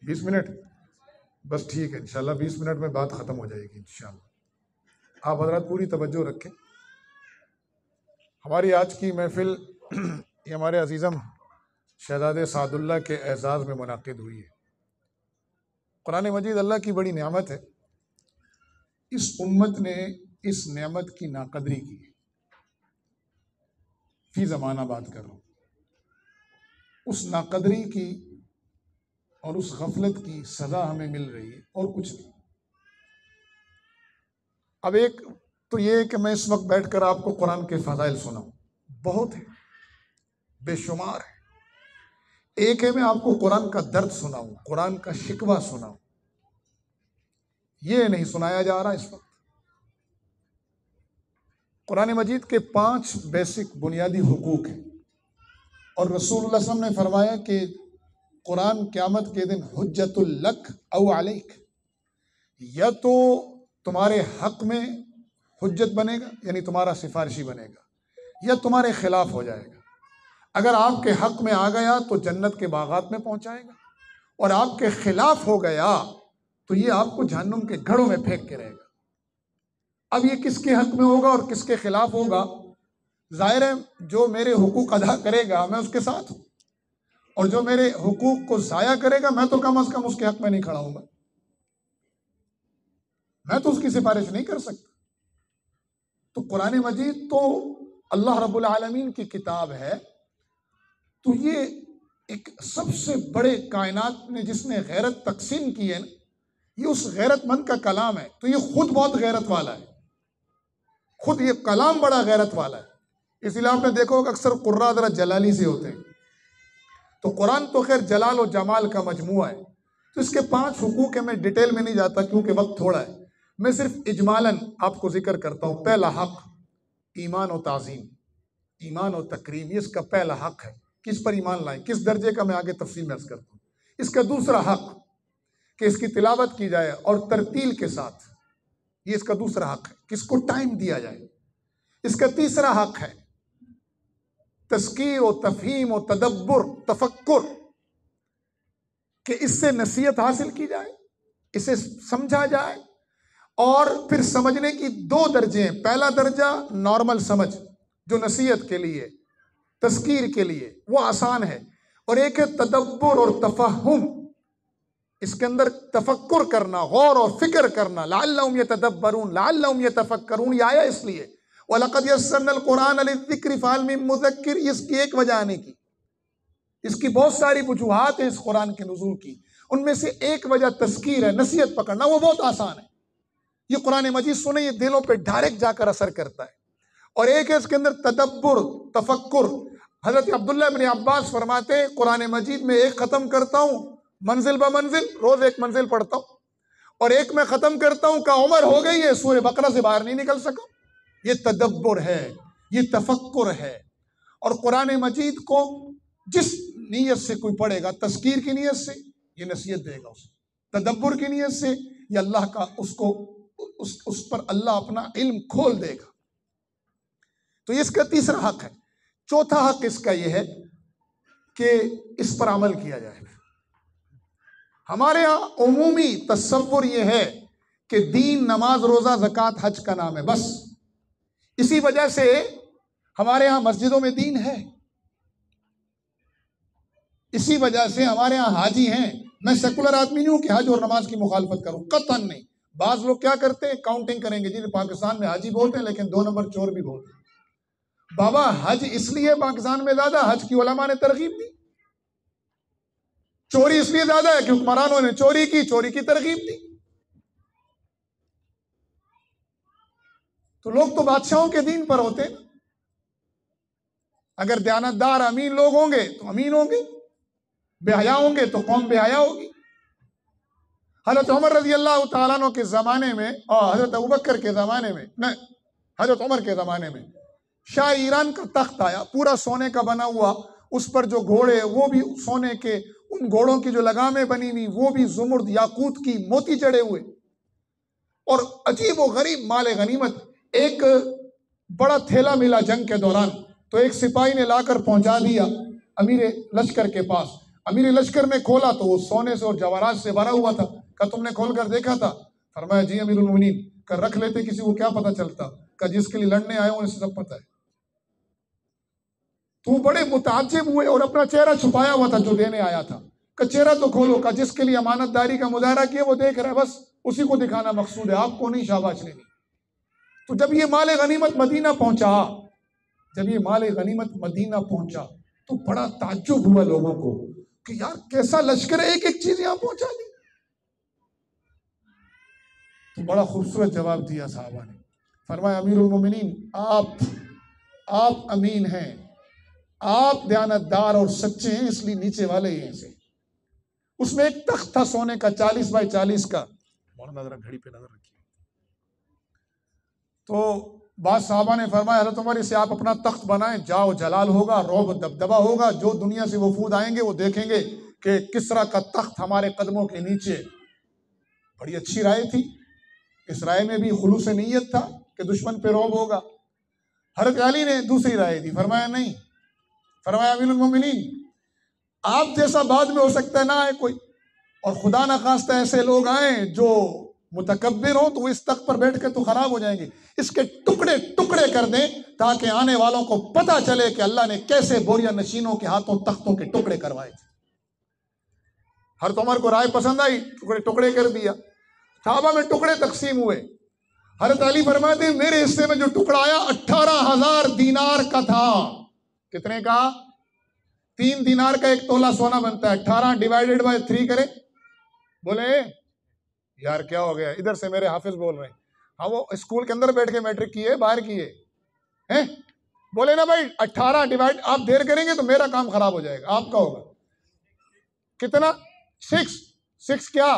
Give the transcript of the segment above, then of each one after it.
20 minute? بس ٹھیک ہے، انشاءاللہ 20 منٹ میں بات ختم ہو جائے گی انشاءاللہ۔ آپ حضرات پوری توجہ رکھیں۔ ہماری آج کی محفل یہ ہمارے عزیزم شہزادے سعد اللہ کے اعزاز میں منعقد ہوئی ہے۔ قرآن مجید اللہ کی بڑی نعمت ہے، اس امت نے اس نعمت کی ناقدری کی ہے۔ فی زمانہ بات کر رہا ہوں، اس ناقدری کی اور اس غفلت کی سزا ہمیں مل رہی ہے، اور کچھ نہیں۔ اب ایک تو یہ کہ میں اس وقت بیٹھ کر آپ کو قرآن کے فضائل سناؤں، بہت ہے، بے شمار ہے۔ ایک ہے میں آپ کو قرآن کا درد سناؤں، قرآن کا شکوہ سناؤں، یہ نہیں سنایا جا رہا اس وقت۔ قرآن مجید کے 5 بیسک بنیادی حقوق ہیں، اور رسول اللہ صلی اللہ علیہ وسلم نے فرمایا کہ قرآن قیامت کے دن حجت لک او علیک، یا تو تمہارے حق میں حجت بنے گا، یعنی تمہارا سفارشی بنے گا، یا تمہارے خلاف ہو جائے گا۔ اگر آپ کے حق میں آ گیا تو جنت کے باغات میں پہنچائے گا، اور آپ کے خلاف ہو گیا تو یہ آپ کو جہنم کے گڑھوں میں پھینک کے رہے گا۔ اب یہ کس کے حق میں ہوگا اور کس کے خلاف ہوگا؟ ظاہر ہے جو میرے حقوق ادا کرے گا میں اس کے ساتھ ہوں، اور جو میرے حقوق کو ضائع کرے گا میں تو کم از کم اس کے حق میں نہیں کھڑا ہوں گا، میں تو اس کی سفارش نہیں کر سکتا۔ تو قرآن مجید تو اللہ رب العالمین کی کتاب ہے، تو یہ ایک سب سے بڑے کائنات نے جس نے غیرت تقسیم کی ہے نا، یہ اس غیرت مند کا کلام ہے، تو یہ خود بہت غیرت والا ہے، خود یہ کلام بڑا غیرت والا ہے۔ اس لیے آپ نے دیکھو کہ اکثر قراء ذرا جلالی سے ہوتے ہیں، تو قرآن تو خیر جلال و جمال کا مجموعہ ہے، تو اس کے 5 حقوق ہیں، میں ڈیٹیل میں نہیں جاتا کیونکہ وقت تھوڑا ہے، میں صرف اجمالاً آپ کو ذکر کرتا ہوں۔ پہلا حق ایمان و تعظیم، ایمان و تکریم، یہ اس کا پہلا حق ہے، کس پر ایمان لائیں، کس درجے کا میں آگے تفصیل میں عرض کرتا ہوں۔ اس کا دوسرا حق کہ اس کی تلاوت کی جائے اور ترتیل کے ساتھ، یہ اس کا دوسرا حق ہے کہ اس کو ٹائم دیا جائے۔ اس کا تیسرا حق ہے تذکیر و تفہیم و تدبر، تفکر، کہ اس سے نصیحت حاصل کی جائے، اسے سمجھا جائے، اور پھر سمجھنے کی 2 درجے ہیں۔ پہلا درجہ نارمل سمجھ جو نصیحت کے لیے، تذکیر کے لیے، وہ آسان ہے، اور ایک ہے تدبر اور تفہم، اس کے اندر تفکر کرنا، غور اور فکر کرنا۔ لعلہم یتدبرون، لعلہم یتفکرون، یہ آیا اس لیے وَلَقَدْ يَسَّرْنَا الْقُرْآنَ لِلذِّكْرِ فَهَلْ مِن مُّدَّكِّرٍ، اس کی ایک وجہ آنے کی، اس کی بہت ساری وجوہات ہیں اس قرآن کے نزول کی، ان میں سے ایک وجہ تذکیر ہے، نصیحت پکڑنا، وہ بہت آسان ہے۔ یہ قرآن مجید سنے، یہ دلوں پہ ڈائریکٹ جا کر اثر کرتا ہے۔ اور ایک ہے اس کے اندر تدبر، تفکر۔ حضرت عبداللہ بن عباس فرماتے ہیں قرآن مجید میں ایک ختم کرتا ہوں منزل بمنزل، روز ایک منزل پڑھتا ہوں، اور ایک میں ختم کرتا ہوں کہ عمر ہو گئی ہے سورہ بقرہ سے باہر نہیں نکل سکا۔ یہ تدبر ہے، یہ تفکر ہے۔ اور قرآن مجید کو جس نیت سے کوئی پڑھے گا، تذکیر کی نیت سے یہ نصیحت دے گا، اسے تدبر کی نیت سے یہ اللہ کا اس پر اللہ اپنا علم کھول دے گا۔ تو یہ اس کا تیسرا حق ہے۔ چوتھا حق اس کا یہ ہے کہ اس پر عمل کیا جائے۔ ہمارے ہاں عمومی تصور یہ ہے کہ دین نماز، روزہ، زکوٰۃ، حج کا نام ہے، بس اسی وجہ سے ہمارے ہاں مسجدوں میں دین ہے، اسی وجہ سے ہمارے ہاں حاجی ہیں۔ میں سیکولر آدمی نہیں ہوں کہ حج اور نماز کی مخالفت کروں، قطعاً نہیں۔ بعض لوگ کیا کرتے ہیں، کاؤنٹنگ کریں گے، جی پاکستان میں حاجی بولتے ہیں لیکن 2 نمبر چور بھی بولتے ہیں۔ بابا حج اس لیے پاکستان میں زیادہ، حج کی علماء نے ترغیب دی۔ چوری اس لیے زیادہ ہے کہ حکمرانوں نے چوری کی ترغیب دی۔ تو لوگ تو بادشاہوں کے دین پر ہوتے ہیں، اگر دیانتدار امین لوگ ہوں گے تو امین ہوں گے، بے حیا ہوں گے تو قوم بے حیا ہوگی۔ حضرت عمر رضی اللہ تعالیٰ عنہ کے زمانے میں اور حضرت ابوبکر کے زمانے میں، حضرت عمر کے زمانے میں شاہ ایران کا تخت آیا، پورا سونے کا بنا ہوا، اس پر جو گھوڑے وہ بھی سونے کے، ان گھوڑوں کی جو لگامیں بنی ہوئی وہ بھی زمرد یاقوت کی موتی چڑھے ہوئے، اور عجیب و غریب مال غنیمت۔ ایک بڑا تھیلا ملا جنگ کے دوران، تو ایک سپاہی نے لا کر پہنچا دیا امیر لشکر کے پاس۔ امیر لشکر نے کھولا تو وہ سونے سے اور جواہرات سے بھرا ہوا تھا. کہ تم نے کھول کر دیکھا تھا؟ فرمایا جی امیر المومنین. کہ رکھ لیتے, کسی کو کیا پتا چلتا؟ کہ جس کے لیے لڑنے آئے انہیں سب پتا ہے. تو بڑے متعجب ہوئے اور اپنا چہرہ چھپایا ہوا تھا جو دینے آیا تھا. کہ چہرہ تو کھولو. کہ جس کے لیے امانت داری کا مظاہرہ کیا وہ دیکھ رہا ہے, بس اسی کو دکھانا مقصود ہے, آپ کو نہیں شاباش لینی. تو جب یہ مال غنیمت مدینہ پہنچا, جب یہ مال غنیمت مدینہ پہنچا تو بڑا تعجب ہوا لوگوں کو کہ یار کیسا لشکر ہے, ایک ایک چیز یہاں پہنچا دی. تو بڑا خوبصورت جواب دیا صحابہ نے. فرمایا امیر المومنین آپ امین ہیں, آپ دیانتدار اور سچے ہیں, اس لیے نیچے والے ہی ہیں سے. اس میں ایک تخت تھا سونے کا 40 بائی 40 کا. مولانا ذرا گھڑی پہ نظر رکھیے. تو بعض صحابہ نے فرمایا حضرت عمر اسے آپ اپنا تخت بنائیں, جاؤ جلال ہوگا, رعب دبدبہ ہوگا, جو دنیا سے وفود آئیں گے وہ دیکھیں گے کہ کسرا کا تخت ہمارے قدموں کے نیچے. بڑی اچھی رائے تھی. اس رائے میں بھی خلوص نیت تھا کہ دشمن پہ رعب ہوگا. حضرت علی نے دوسری رائے دی. فرمایا نہیں. فرمایا امیر المومنین آپ جیسا بعد میں ہو سکتا ہے نہ آئے کوئی, اور خدا نخواستہ ایسے لوگ آئیں جو متکبر ہوں تو وہ اس تخت پر بیٹھ کے تو خراب ہو جائیں گے. اس کے ٹکڑے ٹکڑے کر دیں تاکہ آنے والوں کو پتہ چلے کہ اللہ نے کیسے بوریا نشینوں کے ہاتھوں تختوں کے ٹکڑے کروائے تھے. حضرت عمر کو رائے پسند آئی, ٹکڑے ٹکڑے کر دیا. صحابہ میں ٹکڑے تقسیم ہوئے. حضرت علی فرماتے ہیں میرے حصے میں جو ٹکڑا آیا 18,000 دینار کا تھا. کتنے کا؟ 3 دینار کا 1 تولہ سونا بنتا ہے. 18 ڈیوائیڈڈ بائی 3 کرے. بولے یار کیا ہو گیا؟ ادھر سے میرے حافظ بول رہے ہیں. ہاں وہ اسکول کے اندر بیٹھ کے میٹرک کیے, باہر کیے ہیں. بولے نا بھائی 18 ڈیوائڈ, آپ دیر کریں گے تو میرا کام خراب ہو جائے گا, آپ کا ہوگا. کتنا؟ 6 کیا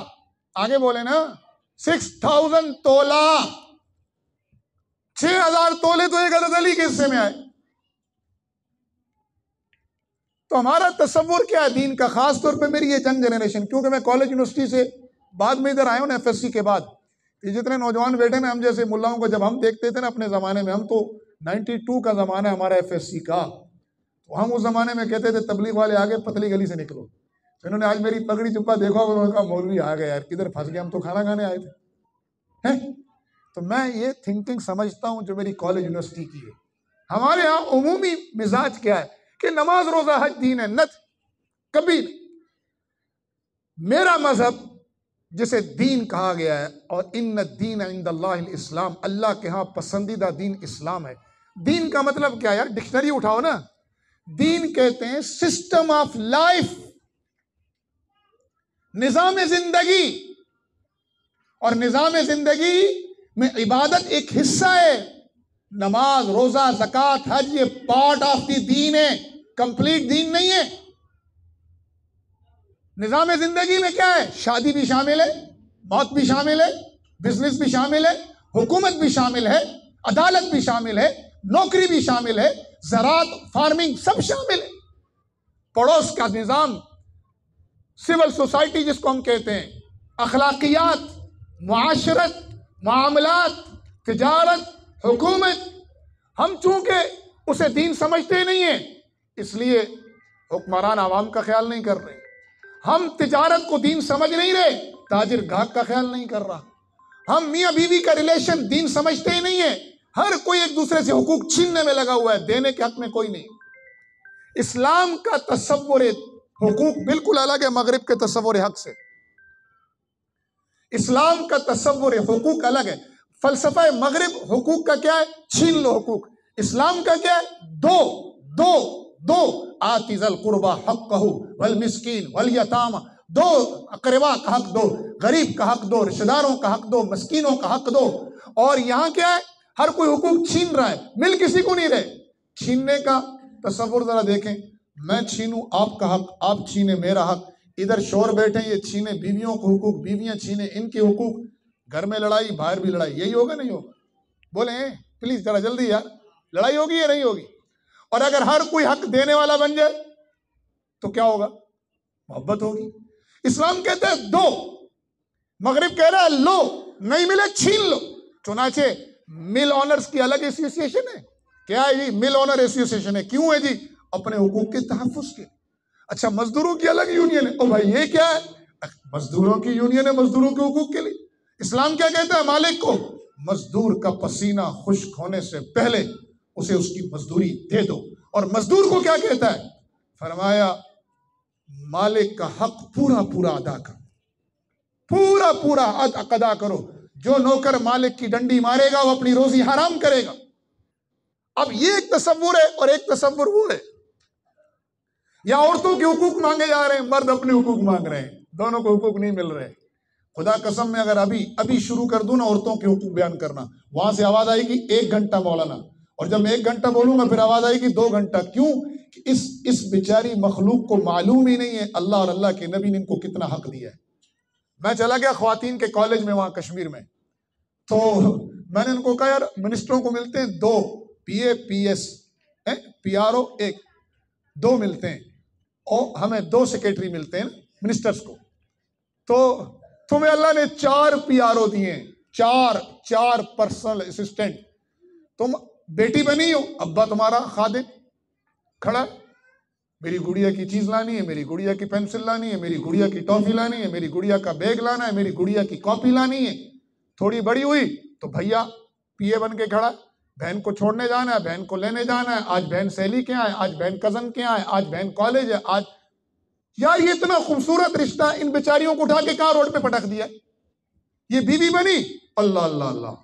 آگے بولے نا, 6,000 تولہ. 6,000 تولے تو ایک حضرت علی کے حصے میں آئے. تو ہمارا تصور کیا ہے دین کا؟ خاص طور پہ میری یہ جنگ جنریشن, کیونکہ میں کالج یونیورسٹی سے بعد میں ادھر آیا ہوں نا, FSC کے بعد. یہ جتنے نوجوان بیٹھے نا, ہم جیسے ملاؤں کو جب ہم دیکھتے تھے نا اپنے زمانے میں, ہم تو 92 کا زمانہ ہے ہمارا FSC کا, تو ہم اس زمانے میں کہتے تھے تبلیغ والے آگے پتلی گلی سے نکلو. تو انہوں نے آج میری پگڑی چپا دیکھا, انہوں نے کہا مولوی آ گئے یار, کدھر پھنس گئے, ہم تو کھانا کھانے آئے تھے. تو میں یہ تھنکنگ سمجھتا ہوں جو میری کالج یونیورسٹی کی ہے. ہمارے ہاں عمومی مزاج کیا ہے کہ نماز روزہ حج دین ہے, نت کبھی نہیں. میرا مذہب جسے دین کہا گیا ہے, اور ان الدین عند اللہ الاسلام, اللہ کے ہاں پسندیدہ دین اسلام ہے. دین کا مطلب کیا یار؟ ڈکشنری اٹھاؤ نا. دین کہتے ہیں سسٹم آف لائف, نظام زندگی. اور نظام زندگی میں عبادت ایک حصہ ہے. نماز روزہ زکوٰۃ حج یہ پارٹ آف دی دین ہے, کمپلیٹ دین نہیں ہے. نظام زندگی میں کیا ہے؟ شادی بھی شامل ہے, موت بھی شامل ہے, بزنس بھی شامل ہے, حکومت بھی شامل ہے, عدالت بھی شامل ہے, نوکری بھی شامل ہے, زراعت فارمنگ سب شامل ہے. پڑوس کا نظام, سول سوسائٹی جس کو ہم کہتے ہیں, اخلاقیات, معاشرت, معاملات, تجارت, حکومت. ہم چونکہ اسے دین سمجھتے نہیں ہیں اس لیے حکمران عوام کا خیال نہیں کر رہے. ہم تجارت کو دین سمجھ نہیں رہے, تاجر گاہک کا خیال نہیں کر رہا. ہم میاں بیوی کا ریلیشن دین سمجھتے ہی نہیں ہے. ہر کوئی ایک دوسرے سے حقوق چھیننے میں لگا ہوا ہے, دینے کے حق میں کوئی نہیں. اسلام کا تصور حقوق بالکل الگ ہے مغرب کے تصور حق سے. اسلام کا تصور حقوق الگ ہے. فلسفہ مغرب حقوق کا کیا ہے؟ چھین لو حقوق. اسلام کا کیا ہے؟ دو دو دو. آتی ذی القربى حقہ والمسکین والیتامى, دو اقربا کا حق دو, غریب کا حق دو, رشتہ داروں کا حق دو, مسکینوں کا حق دو. اور یہاں کیا ہے؟ ہر کوئی حقوق چھین رہا ہے, مل کسی کو نہیں رہے. چھیننے کا تصور ذرا دیکھیں, میں چھینوں آپ کا حق, آپ چھینے میرا حق. ادھر شور بیٹھے یہ چھینے بیویوں کو حقوق, بیویاں چھینے ان کے حقوق. گھر میں لڑائی, باہر بھی لڑائی. یہی ہوگا نہیں ہوگا؟ بولیں پلیز ذرا جلدی یار, لڑائی ہوگی یا نہیں ہوگی؟ اور اگر ہر کوئی حق دینے والا بن جائے تو کیا ہوگا؟ محبت ہوگی. اسلام کہتا ہے دو, مغرب کہہ رہا ہے لو, نہیں ملے چھین لو. چنانچہ مل آنرز کی الگ ایسوسیشن ہے. کیا ہے جی؟ مل آنر ایسوسیشن ہے. کیوں ہے جی؟ اپنے حقوق کے تحفظ کے. اچھا مزدوروں کی الگ یونین ہے، او بھائی یہ کیا ہے؟ مزدوروں کی یونین ہے مزدوروں کے حقوق کے لیے۔ اسلام کیا کہتا ہے؟ مالک کو مزدور کا پسینہ خشک ہونے سے پہلے اسے اس کی مزدوری دے دو۔ اور مزدور کو کیا کہتا ہے؟ فرمایا مالک کا حق پورا پورا ادا کرو، پورا پورا ادا کرو۔ جو نوکر مالک کی ڈنڈی مارے گا وہ اپنی روزی حرام کرے گا۔ اب یہ ایک تصور ہے، اور ایک تصور وہ ہے، یا عورتوں کے حقوق مانگے جا رہے ہیں، مرد اپنے حقوق مانگ رہے ہیں، دونوں کو حقوق نہیں مل رہے۔ خدا قسم میں اگر ابھی شروع کر دوں نا عورتوں کے حقوق بیان کرنا، وہاں سے آواز آئے گی 1 گھنٹہ مولانا، اور جب میں 1 گھنٹہ بولوں گا پھر آواز آئے گی 2 گھنٹہ۔ کیوں؟ کہ اس بیچاری مخلوق کو معلوم ہی نہیں ہے اللہ اور اللہ کے نبی نے ان کو کتنا حق دیا ہے۔ میں چلا گیا خواتین کے کالج میں وہاں کشمیر میں، تو میں نے ان کو کہا یار منسٹروں کو ملتے ہیں 2 پی اے P S P R O 1 2 ملتے ہیں، اور ہمیں 2 سیکریٹری ملتے ہیں منسٹرز کو، تو تمہیں اللہ نے 4 پی آر او دیے ہیں، 4 پرسنل اسسٹنٹ۔ تم بیٹی بنی ہو، ابا تمہارا خادم کھڑا ہے، میری گڑیا کی چیز لانی ہے، میری گڑیا کی پینسل لانی ہے، میری گڑیا کی ٹافی لانی ہے، میری گڑیا کا بیگ لانا ہے، میری گڑیا کی کاپی لانی ہے۔ تھوڑی بڑی ہوئی تو بھیا پی اے بن کے کھڑا، بہن کو چھوڑنے جانا ہے، بہن کو لینے جانا ہے، آج بہن سہیلی کے آئے، آج بہن کزن کے آئے، آج بہن کالج ہے، آج یار یہ اتنا خوبصورت رشتہ ان بیچاریوں کو اٹھا کے کہاں روڈ پہ پٹک دیا۔ یہ بیوی بنی، اللہ اللہ اللہ،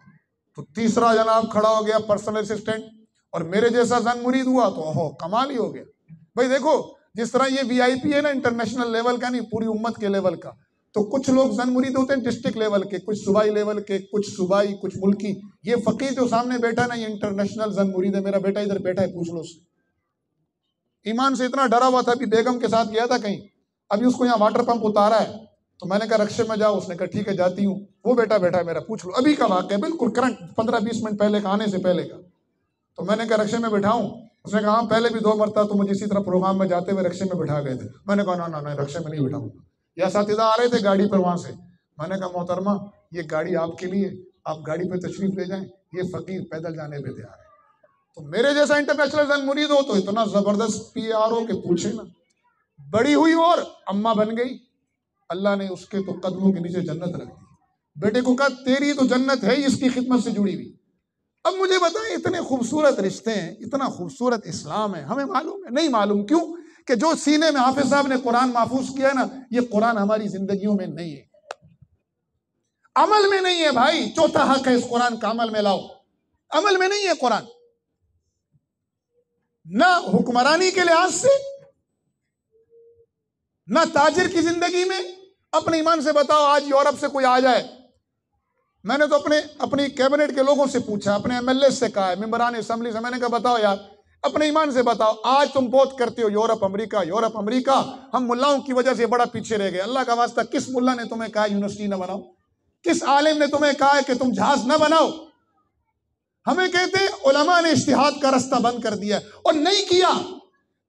تو تیسرا جناب کھڑا ہو گیا پرسنل اسسٹنٹ، اور میرے جیسا زن مرید ہوا تو کمال ہی ہو گیا۔ بھائی دیکھو جس طرح یہ وی آئی پی ہے نا انٹرنیشنل لیول کا، نہیں پوری امت کے لیول کا، تو کچھ لوگ زن مرید ہوتے ہیں ڈسٹرکٹ لیول کے، کچھ صوبائی لیول کے، کچھ صوبائی، کچھ ملکی۔ یہ فقیر جو سامنے بیٹھا نا یہ انٹرنیشنل زن مرید ہے، میرا بیٹا ادھر بیٹھا ہے، پوچھ لو اس سے۔ ایمان سے اتنا ڈرا ہوا تھا، ابھی بیگم کے ساتھ گیا تھا کہیں، ابھی اس کو یہاں واٹر پمپ اتارا ہے، تو میں نے کہا رکشے میں جاؤ، اس نے کہا ٹھیک ہے جاتی ہوں۔ وہ بیٹا بیٹھا ہے میرا، پوچھ لو، ابھی کا واقعہ ہے، بالکل کرنٹ 15-20 منٹ پہلے کا، آنے سے پہلے کا۔ تو میں نے کہا رکشے میں بٹھاؤں؟ اس نے کہا ہاں پہلے بھی 2 مرتبہ تو مجھے اسی طرح پروگرام میں جاتے ہوئے رکشے میں بٹھا گئے تھے۔ میں نے کہا نہ رکشے میں نہیں بٹھاؤں گا۔ یا اساتذہ آ رہے تھے گاڑی پر وہاں سے، میں نے کہا محترمہ یہ گاڑی آپ کے لیے، آپ گاڑی پہ تشریف لے جائیں، یہ فقیر پیدل جانے پہ تیار ہے۔ تو میرے جیسا انٹرنیشنل زن مرید ہو تو اتنا زبردست پی آر او کہ پوچھے نا۔ بڑی ہوئی اور اماں بن گئی، اللہ نے اس کے تو قدموں کے نیچے جنت رکھ دی۔ بیٹے کو کہا تیری تو جنت ہے اس کی خدمت سے جڑی ہوئی۔ اب مجھے بتائیں اتنے خوبصورت رشتے ہیں، اتنا خوبصورت اسلام ہے، ہمیں معلوم ہے؟ نہیں معلوم۔ کیوں؟ کہ جو سینے میں حافظ صاحب نے قرآن محفوظ کیا ہے نا، یہ قرآن ہماری زندگیوں میں نہیں ہے، عمل میں نہیں ہے۔ بھائی چوتھا حق ہے اس قرآن کا، عمل میں لاؤ۔ عمل میں نہیں ہے قرآن، نہ حکمرانی کے لحاظ سے، نہ تاجر کی زندگی میں۔ اپنے ایمان سے بتاؤ آج یورپ سے کوئی آ جائے، میں نے تو اپنی کیبنٹ کے لوگوں سے پوچھا، اپنے ایم ایل اے سے کہا ہے، ممبران اسمبلی سے، میں نے کہا بتاؤ یار اپنے ایمان سے بتاؤ، آج تم بہت کرتے ہو یورپ امریکہ، ہم ملاؤں کی وجہ سے بڑا پیچھے رہ گئے۔ اللہ کا واسطہ کس ملا نے تمہیں کہا یونیورسٹی نہ بناؤ؟ کس عالم نے تمہیں کہا ہے کہ تم جہاز نہ بناؤ؟ ہمیں کہتے ہیں علماء نے اجتہاد کا رستہ بند کر دیا، اور نہیں کیا۔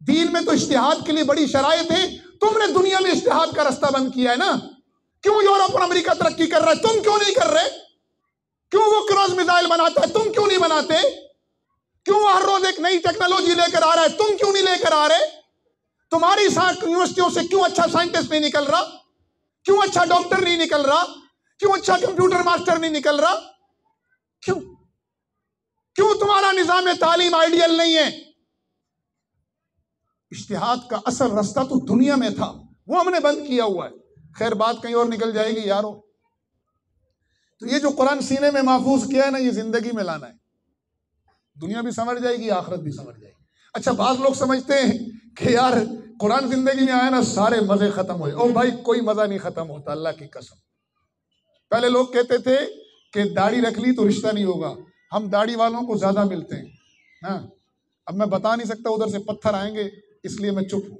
دین میں تو اجتہاد کے لیے بڑی شرائط ہے، تم نے دنیا میں اجتہاد کا رستہ بند کیا ہے نا۔ کیوں یورپ اور امریکہ ترقی کر رہا ہے، تم کیوں نہیں کر رہے؟ کیوں وہ کروز میزائل بناتا ہے، تم کیوں نہیں بناتے؟ کیوں وہ ہر روز ایک نئی ٹیکنالوجی لے کر آ رہا ہے، تم کیوں نہیں لے کر آ رہے؟ تمہاری یونیورسٹیوں سے کیوں اچھا سائنٹسٹ نہیں نکل رہا؟ کیوں اچھا ڈاکٹر نہیں نکل رہا؟ کیوں اچھا کمپیوٹر ماسٹر نہیں نکل رہا؟ کیوں تمہارا نظام تعلیم آئیڈیل نہیں ہے؟ اجتہاد کا اصل رستہ تو دنیا میں تھا، وہ ہم نے بند کیا ہوا ہے۔ خیر بات کہیں اور نکل جائے گی یارو۔ تو یہ جو قرآن سینے میں محفوظ کیا ہے نا، یہ زندگی میں لانا ہے، دنیا بھی سمجھ جائے گی، آخرت بھی سمجھ جائے گی۔ اچھا بعض لوگ سمجھتے ہیں کہ یار قرآن زندگی میں آیا نا سارے مزے ختم ہوئے۔ او بھائی کوئی مزہ نہیں ختم ہوتا، اللہ کی قسم۔ پہلے لوگ کہتے تھے کہ داڑھی رکھ لی تو رشتہ نہیں ہوگا، ہم داڑھی والوں کو زیادہ ملتے ہیں۔ ہاں اب میں بتا نہیں سکتا، ادھر سے پتھر آئیں گے اس لیے میں چپ ہوں۔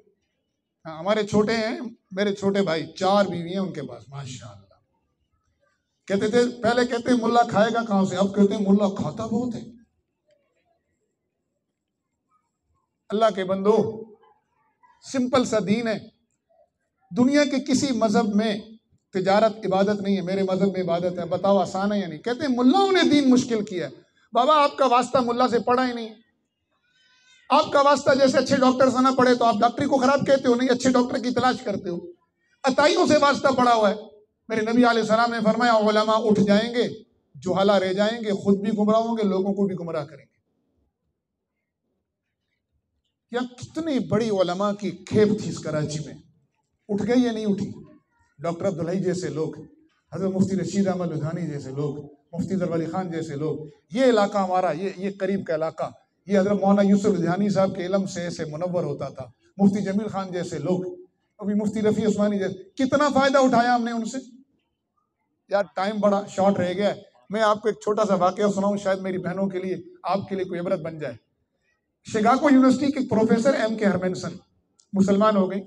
ہاں ہمارے چھوٹے ہیں، میرے چھوٹے بھائی 4 بیوی ہیں ان کے پاس، ماشاءاللہ۔ کہتے تھے پہلے کہتے ہیں ملا کھائے گا کہاں سے، اب کہتے ہیں ملا کھاتا بہت ہے۔ اللہ کے بندو سمپل سا دین ہے، دنیا کے کسی مذہب میں تجارت عبادت نہیں ہے، میرے مذہب میں عبادت ہے۔ بتاؤ آسان ہے یا نہیں؟ کہتے ہیں ملاؤں نے دین مشکل کیا ہے۔ بابا آپ کا واسطہ ملا سے پڑا ہی نہیں، آپ کا واسطہ جیسے اچھے ڈاکٹر سے نہ پڑے تو آپ ڈاکٹری کو خراب کہتے ہو، نہیں اچھے ڈاکٹر کی تلاش کرتے ہو. عطائیوں سے واسطہ پڑا ہوا ہے. میرے نبی علیہ السلام نے فرمایا علماء اٹھ جائیں گے، جہلا رہ جائیں گے، خود بھی گمراہ ہوں گے، لوگوں کو بھی گمراہ کریں گے. یا کتنی بڑی علماء کی کھیپ تھی اس کراچی میں، اٹھ گئی یا نہیں اٹھی؟ ڈاکٹر عبدالحی جیسے لوگ، حضرت مفتی رشید احمد لدھیانی جیسے لوگ، مفتی ظفر علی خان جیسے لوگ. یہ علاقہ ہمارا، یہ قریب کا علاقہ، یہ حضرت مولانا یوسف لدھیانی صاحب کے علم سے ایسے منور ہوتا تھا. مفتی جمیل خان جیسے لوگ، ابھی مفتی رفیع عثمانی جیسے، کتنا فائدہ اٹھایا ہم نے ان سے. یار ٹائم بڑا شارٹ رہ گیا ہے، میں آپ کو ایک چھوٹا سا واقعہ سناؤں، شاید میری بہنوں کے لیے، آپ کے لیے کوئی عبرت بن جائے. شکاگو یونیورسٹی کے پروفیسر ایم کے ہرمنسن مسلمان ہو گئی.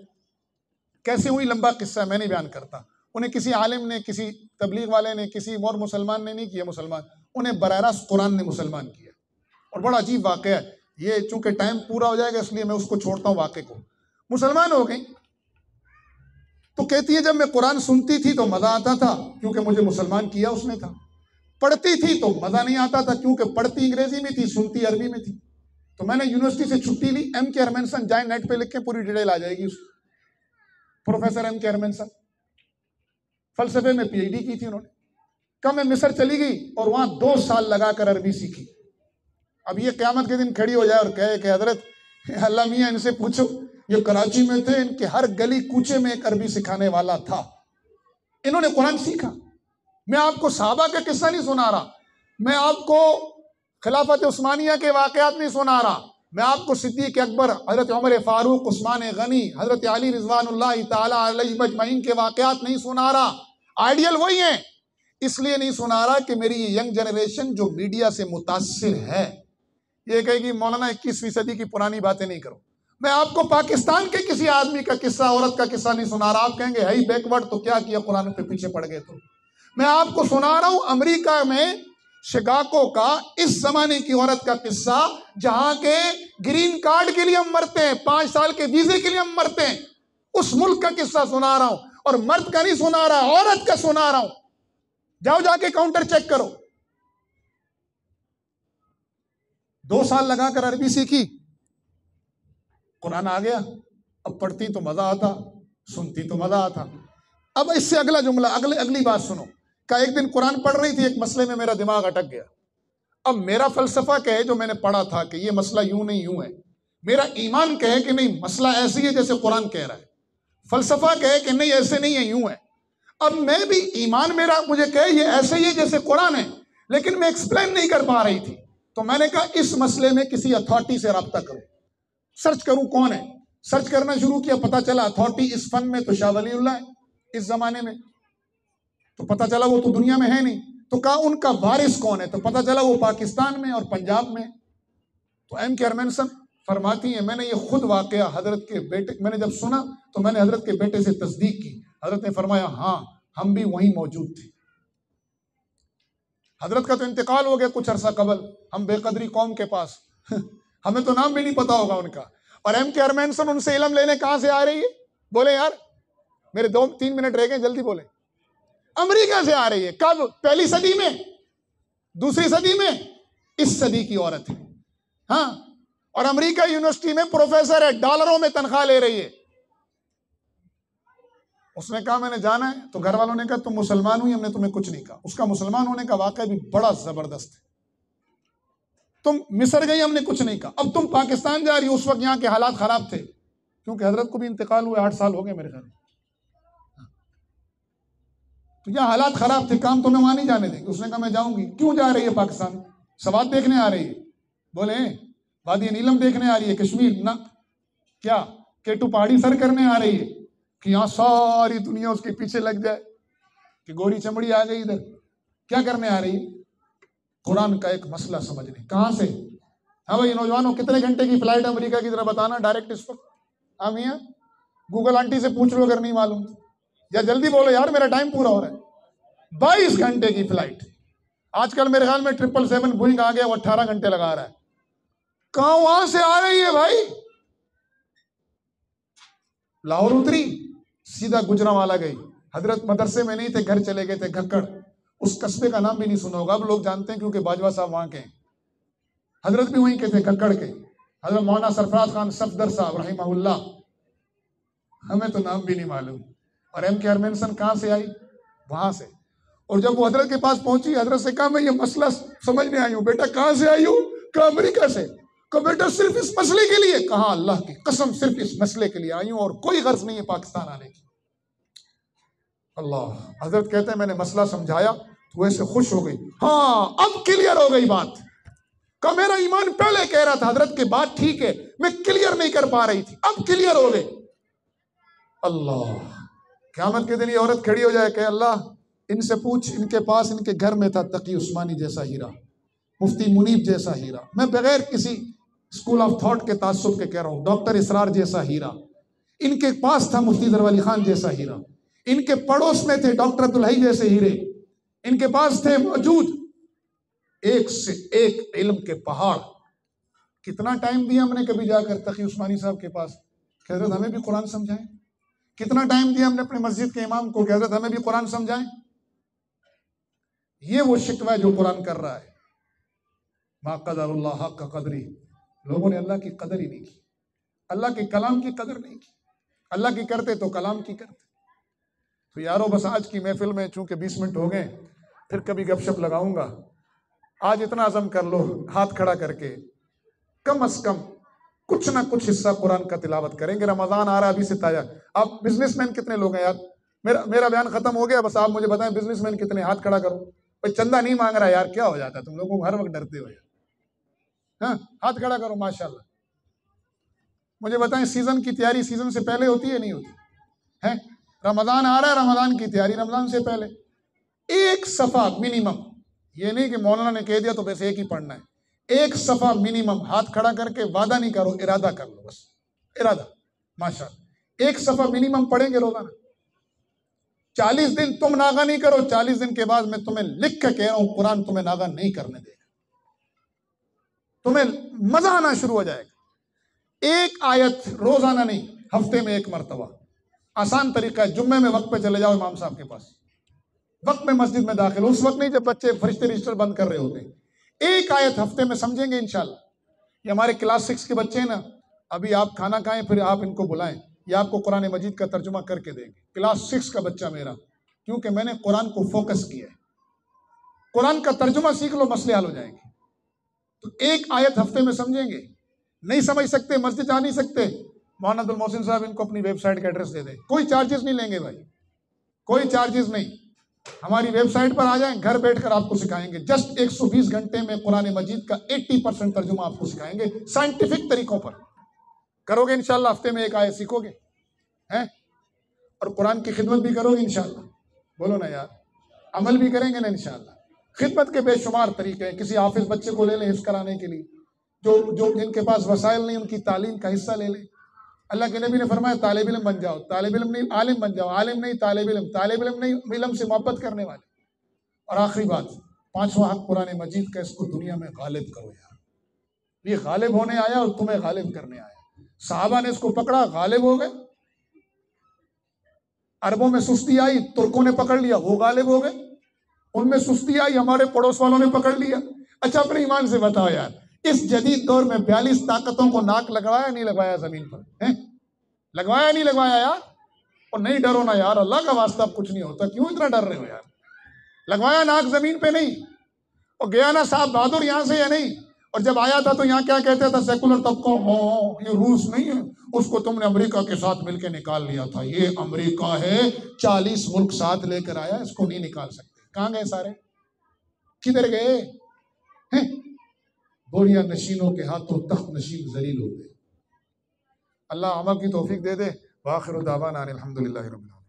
کیسے ہوئی لمبا قصہ میں نہیں بیان کرتا. انہیں کسی عالم نے، کسی تبلیغ والے نے، کسی اور مسلمان نے نہیں کیا مسلمان، انہیں براہ راست قرآن نے مسلمان کیا. اور بڑا عجیب واقعہ ہے یہ، چونکہ ٹائم پورا ہو جائے گا اس لیے میں اس کو چھوڑتا ہوں واقعے کو. مسلمان ہو گئی تو کہتی ہے جب میں قرآن سنتی تھی تو مزہ آتا تھا کیونکہ مجھے مسلمان کیا اس نے تھا. پڑھتی تھی تو مزہ نہیں آتا تھا کیونکہ پڑھتی انگریزی میں تھی، سنتی عربی میں تھی. تو میں نے یونیورسٹی سے چھٹی لی. ایم کے ہرمنسن جائیں نیٹ پہ لکھ کے، پوری ڈیٹیل آ جائے گی. اس پروفیسر ایم کے ہرمنسن فلسفے میں پی ایچ ڈی کی تھی انہوں نے. کم میں مصر چلی گئی اور وہاں 2 سال لگا کر عربی سیکھی. اب یہ قیامت کے دن کھڑی ہو جائے اور کہے کہ حضرت اللہ میاں ان سے پوچھو، یہ کراچی میں تھے، ان کے ہر گلی کوچے میں ایک عربی سکھانے والا تھا، انہوں نے قرآن سیکھا. میں آپ کو صحابہ کا قصہ نہیں سنا رہا، میں آپ کو خلافت عثمانیہ کے واقعات نہیں سنا رہا، میں آپ کو صدیق اکبر، حضرت عمر فاروق، عثمان غنی، حضرت علی رضوان اللہ تعالی علیہ مجمعین کے واقعات نہیں سنا رہا. آئیڈیل وہی ہیں، اس لیے نہیں سنا رہا کہ میری یہ ینگ جنریشن جو میڈیا سے متاثر ہے یہ کہے گی مولانا 21ویں صدی کی پرانی باتیں نہیں کرو. میں آپ کو پاکستان کے کسی آدمی کا قصہ، عورت کا قصہ نہیں سنا رہا. آپ کہیں گے ہے بیکورڈ تو کیا کیا قرآن پہ پیچھے پڑ گئے. تو میں آپ کو سنا رہا ہوں امریکہ میں شکاگو کا اس زمانے کی عورت کا قصہ، جہاں کے گرین کارڈ کے لیے ہم مرتے ہیں، 5 سال کے ویزے کے لیے ہم مرتے ہیں، اس ملک کا قصہ سنا رہا ہوں. اور مرد کا نہیں سنا رہا، عورت کا سنا رہا ہوں. جاؤ جا کے کاؤنٹر چیک کرو. 2 سال لگا کر عربی سیکھی، قرآن آ گیا. اب پڑھتی تو مزہ آتا، سنتی تو مزہ آتا. اب اس سے اگلا جملہ، اگلی بات سنو. کہ ایک دن قرآن پڑھ رہی تھی، ایک مسئلے میں میرا دماغ اٹک گیا. اب میرا فلسفہ کہے جو میں نے پڑھا تھا کہ یہ مسئلہ یوں نہیں یوں ہے، میرا ایمان کہے کہ نہیں مسئلہ ایسی ہے جیسے قرآن کہہ رہا ہے، فلسفہ کہے کہ نہیں ایسے نہیں ہے یوں ہے. اب میں بھی ایمان میرا مجھے کہے یہ ایسے ہی ہے جیسے قرآن ہے، لیکن میں ایکسپلین نہیں کر پا رہی تھی. تو میں نے کہا اس مسئلے میں کسی اتھارٹی سے رابطہ کروں، سرچ کروں کون ہے. سرچ کرنا شروع کیا، پتا چلا اتھارٹی اس فن میں تو شاہ ولی اللہ ہے اس زمانے میں. تو پتا چلا وہ تو دنیا میں ہے نہیں. تو کہا ان کا وارث کون ہے، تو پتا چلا وہ پاکستان میں اور پنجاب میں. تو ایم کے ہرمنسن فرماتی ہیں میں نے یہ خود واقعہ حضرت کے بیٹے، میں نے جب سنا تو میں نے حضرت کے بیٹے سے تصدیق کی. حضرت نے فرمایا ہاں ہم بھی وہیں موجود تھے. حضرت کا تو انتقال ہو گیا کچھ عرصہ قبل، ہم بے قدری قوم کے پاس ہمیں تو نام بھی نہیں پتا ہوگا ان کا. اور ایم کے ہرمنسن ان سے علم لینے کہاں سے آ رہی ہے؟ بولے یار، میرے 2-3 منٹ رہ گئے، جلدی بولے. امریکہ سے آ رہی ہے. کب؟ پہلی صدی میں، دوسری صدی میں، اس صدی کی عورت ہے. ہاں، اور امریکہ یونیورسٹی میں پروفیسر ہے، ڈالروں میں تنخواہ لے رہی ہے. اس نے کہا میں نے جانا ہے. تو گھر والوں نے کہا تم مسلمان ہوئی، ہم نے تمہیں کچھ نہیں کہا. اس کا مسلمان ہونے کا واقعہ بھی بڑا زبردست ہے. تم مصر گئی، ہم نے کچھ نہیں کہا. اب تم پاکستان جا رہی ہو، اس وقت یہاں کے حالات خراب تھے کیونکہ حضرت کو بھی انتقال ہوئے 8 سال ہو گئے میرے خیال میں. تو یہاں حالات خراب تھے، کام تو میں وہاں نہیں جانے دیں گے. اس نے کہا میں جاؤں گی. کیوں جا رہی ہے پاکستان؟ سوات دیکھنے آ رہی ہے. بولے وادی نیلم دیکھنے آ رہی ہے، کشمیر نہ، کیا کیٹو پہاڑی سر کرنے آ رہی ہے کہ یہاں ساری دنیا اس کے پیچھے لگ جائے کہ گوری چمڑی آ گئی ادھر. کیا کرنے آ رہی ہے؟ قرآن کا ایک مسئلہ سمجھنے. کہاں سے؟ ہاں بھائی نوجوانوں، کتنے گھنٹے کی فلائٹ امریکہ کی طرف بتانا ڈائریکٹ اس وقت. ہاں میاں گوگل آنٹی سے پوچھ لو اگر نہیں معلوم، یا جلدی بولو یار میرا ٹائم پورا ہو رہا ہے. 22 گھنٹے کی فلائٹ. آج کل میرے خیال میں 777 بوئنگ آ گیا، وہ 18 گھنٹے لگا رہا ہے. کہاں وہاں سے آ رہی ہے بھائی؟ لاہور اتری، سیدھا گجرانوالا گئی. حضرت مدرسے میں نہیں تھے، گھر چلے گئے تھے گھکڑ. اس قصبے کا نام بھی نہیں سنا ہوگا، اب لوگ جانتے ہیں کیونکہ باجوہ صاحب وہاں کے ہیں. حضرت بھی وہیں کے تھے گھکڑ کے. حضرت مولانا سرفراز خان صفدر صاحب رحمہ اللہ، ہمیں تو نام بھی نہیں معلوم، اور ایم کے ہرمنسن کہاں سے آئی؟ وہاں سے. اور جب وہ حضرت کے پاس پہنچی، حضرت سے کہا میں یہ مسئلہ سمجھنے آئی ہوں. بیٹا کہاں سے آئی ہوں؟ کہا امریکہ سے. کہا بیٹا صرف اس مسئلے کے لیے؟ کہا اللہ کی قسم صرف اس مسئلے کے لیے آئی ہوں اور کوئی غرض نہیں ہے پاکستان آنے کی. اللہ. حضرت کہتے ہیں میں نے مسئلہ سمجھایا تو ایسے خوش ہو گئی. ہاں اب کلیئر ہو گئی بات. کہ میرا ایمان پہلے کہہ رہا تھا حضرت کی بات ٹھیک ہے، میں کلیئر نہیں کر پا رہی تھی، اب کلیئر ہو گئی. اللہ. قیامت کے دن یہ عورت کھڑی ہو جائے کہ اللہ ان سے پوچھ، ان کے پاس ان کے گھر میں تھا تقی عثمانی جیسا ہیرا، مفتی منیب جیسا ہیرا، میں بغیر کسی اسکول آف تھاٹ کے تعصب کے کہہ رہا ہوں، ڈاکٹر اسرار جیسا ہیرا. ان کے پاس تھا مفتی ظفر خان جیسا ہیرا. ان کے پڑوس میں تھے ڈاکٹر عبدالحی جیسے ہیرے. ان کے پاس تھے موجود ایک سے ایک علم کے پہاڑ. کتنا ٹائم دیا ہم نے کبھی جا کر تقی عثمانی صاحب کے پاس کہ حضرت ہمیں بھی قرآن سمجھائیں؟ کتنا ٹائم دیا ہم نے اپنے مسجد کے امام کو کہ حضرت ہمیں بھی قرآن سمجھائیں؟ یہ وہ شکوہ ہے جو قرآن کر رہا ہے. ما قدر اللہ حق قدری. لوگوں نے اللہ کی قدر ہی نہیں کی، اللہ کے کلام کی قدر نہیں کی. اللہ کی کرتے تو کلام کی کرتے. تو یارو بس آج کی محفل میں چونکہ 20 منٹ ہو گئے، پھر کبھی گپ شپ لگاؤں گا. آج اتنا عزم کر لو ہاتھ کھڑا کر کے، کم از کم کچھ نہ کچھ حصہ قرآن کا تلاوت کریں گے. رمضان آ رہا ہے ابھی سے تازہ. آپ بزنس مین کتنے لوگ ہیں یار؟ میرا بیان ختم ہو گیا، بس آپ مجھے بتائیں بزنس مین کتنے؟ ہاتھ کھڑا کرو. بھائی چندہ نہیں مانگ رہا یار، کیا ہو جاتا ہے تم لوگوں کو ہر وقت ڈرتے ہو یار. ہاں ہاتھ کھڑا کرو. ماشاءاللہ. مجھے بتائیں سیزن کی تیاری سیزن سے پہلے ہوتی ہے نہیں ہوتی ہے؟ رمضان آ رہا ہے، رمضان کی تیاری رمضان سے پہلے ایک صفحہ منیمم. یہ نہیں کہ مولانا نے کہہ دیا تو بس ایک ہی پڑھنا ہے. ایک صفحہ منیمم ہاتھ کھڑا کر کے وعدہ نہیں کرو، ارادہ کر لو. بس ارادہ. ماشاءاللہ. ایک صفحہ منیمم پڑھیں گے روزانہ. 40 دن تم ناغہ نہیں کرو، 40 دن کے بعد میں تمہیں لکھ کے کہہ رہا ہوں قرآن تمہیں ناغہ نہیں کرنے دے گا. تمہیں مزہ آنا شروع ہو جائے گا. ایک آیت روزانہ نہیں، ہفتے میں ایک مرتبہ. آسان طریقہ ہے. جمعے میں وقت پہ چلے جاؤ امام صاحب کے پاس، وقت میں مسجد میں داخل. اس وقت نہیں جب بچے فرشتے رجسٹر بند کر رہے ہوتے. ایک آیت ہفتے میں سمجھیں گے انشاءاللہ. یہ ہمارے کلاس 6 کے بچے ہیں نا، ابھی آپ کھانا کھائیں پھر آپ ان کو بلائیں، یہ آپ کو قرآن مجید کا ترجمہ کر کے دیں گے. کلاس 6 کا بچہ میرا، کیونکہ میں نے قرآن کو فوکس کیا ہے. قرآن کا ترجمہ سیکھ لو، مسئلے حل ہو جائیں گے. تو ایک آیت ہفتے میں سمجھیں گے. نہیں سمجھ سکتے، مسجد جا نہیں سکتے، مولانا عبد المحسن صاحب ان کو اپنی ویب سائٹ کا ایڈریس دے دیں. کوئی چارجز نہیں لیں گے بھائی، کوئی چارجز نہیں. ہماری ویب سائٹ پر آ جائیں، گھر بیٹھ کر آپ کو سکھائیں گے. جسٹ 120 گھنٹے میں قرآن مجید کا 80% ترجمہ آپ کو سکھائیں گے سائنٹیفک طریقوں پر. کرو گے انشاءاللہ، ہفتے میں ایک آیت سیکھو گے ہیں، اور قرآن کی خدمت بھی کرو گے انشاءاللہ. بولو نا یار، عمل بھی کریں گے نا انشاءاللہ. خدمت کے بے شمار طریقے ہیں. کسی حافظ بچے کو لے لیں حفظ کرانے کے لیے، جو جن کے پاس وسائل نہیں ان کی تعلیم کا حصہ لے لیں. اللہ کے نبی نے فرمایا طالب علم بن جاؤ، طالب علم نہیں عالم بن جاؤ، عالم نہیں طالب علم، طالب علم نہیں علم سے محبت کرنے والے. اور آخری بات، 5واں حق قرآن مجید کا، اس کو دنیا میں غالب کرو یار. یہ غالب ہونے آیا اور تمہیں غالب کرنے آیا. صحابہ نے اس کو پکڑا، غالب ہو گئے. عربوں میں سستی آئی، ترکوں نے پکڑ لیا، وہ غالب ہو گئے. ان میں سستی آئی، ہمارے پڑوس والوں نے پکڑ لیا. اچھا اپنے ایمان سے بتاؤ یار، اس جدید دور میں 42 طاقتوں کو ناک لگوایا نہیں لگوایا زمین پر؟ لگوایا نہیں لگوایا یار؟ اور نہیں ڈرو نا یار، اللہ کا واسطہ اب کچھ نہیں ہوتا، کیوں اتنا ڈر رہے ہو یار؟ لگوایا ناک زمین پہ نہیں. اور گیا نا صاحب بہادر یہاں سے یا نہیں؟ اور جب آیا تھا تو یہاں کیا کہتے تھا؟ سیکولر طبقہ، یہ روس نہیں ہے، اس کو تم نے امریکہ کے ساتھ مل کے نکال لیا تھا. یہ امریکہ ہے، 40 ملک ساتھ لے کر آیا، اس کو نہیں نکال سکتے. کہاں گئے سارے؟ کدھر گئے؟ بوریاں نشینوں کے ہاتھوں تخت نشین ذلیل ہو گئے. اللہ عمل کی توفیق دے دے. وآخر دعوانا الحمدللہ رب العالمین.